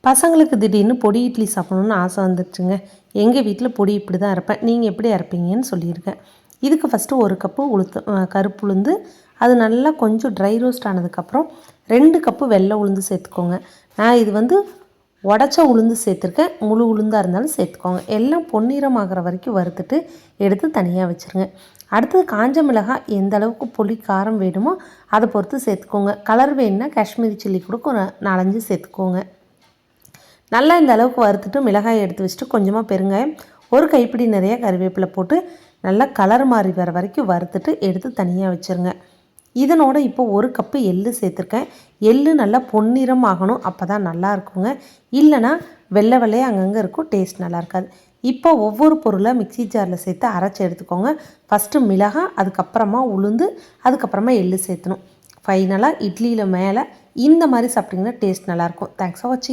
பசங்களுக்கு திடீர்னு பொடி இட்லி சாப்பிடணுன்னு ஆசை வந்துடுச்சுங்க. எங்கள் வீட்டில் பொடி இப்படி தான் அரைப்பேன், நீங்கள் எப்படி அரைப்பீங்கன்னு சொல்லியிருக்கேன். இதுக்கு ஃபஸ்ட்டு 1 கப்பு கருப்பு உளுந்து, அது நல்லா கொஞ்சம் ட்ரை ரோஸ்ட் ஆனதுக்கப்புறம் 2 கப்பு வெள்ளை உளுந்து சேர்த்துக்கோங்க. நான் இது வந்து உடச்ச உளுந்து சேர்த்துருக்கேன், முழு உளுந்தாக இருந்தாலும் சேர்த்துக்கோங்க. எல்லாம் பொன்னிறமாகிற வரைக்கும் வறுத்துட்டு எடுத்து தனியாக வச்சுருங்க. அடுத்தது காஞ்ச மிளகாய் எந்த அளவுக்கு புளி காரம் வேணுமோ அதை பொறுத்து சேர்த்துக்கோங்க. கலர் வேணுன்னா காஷ்மீரி சில்லி கூட 4-5 சேர்த்துக்கோங்க. நல்லா இந்த அளவுக்கு வறுத்துட்டு மிளகாயை எடுத்து வச்சுட்டு கொஞ்சமாக பெருங்காயம், 1 கைப்பிடி நிறைய கறிவேப்பிலை போட்டு நல்லா கலர் மாறி வர வரைக்கும் வறுத்துட்டு எடுத்து தனியாக வச்சுருங்க. இதனோட இப்போ 1 கப்பு எள்ளு சேர்த்துருக்கேன். எள்ளு நல்லா பொன்னிறம் ஆகணும், அப்போ தான் நல்லா இருக்குங்க. இல்லைனா வெள்ளை வெள்ளையே அங்கங்கே இருக்கும், டேஸ்ட் நல்லா இருக்காது. இப்போ ஒவ்வொரு பொருளாக மிக்ஸி ஜாரில் சேர்த்து அரைச்சி எடுத்துக்கோங்க. ஃபஸ்ட்டு மிளகாய், அதுக்கப்புறமா உளுந்து, அதுக்கப்புறமா எள்ளு சேர்த்தணும். ஃபைனலாக இட்லியில் மேலே இந்த மாதிரி சாப்பிட்டிங்கன்னா டேஸ்ட் நல்லாயிருக்கும். தேங்க்ஸ் ஃபார் வாட்சிங்.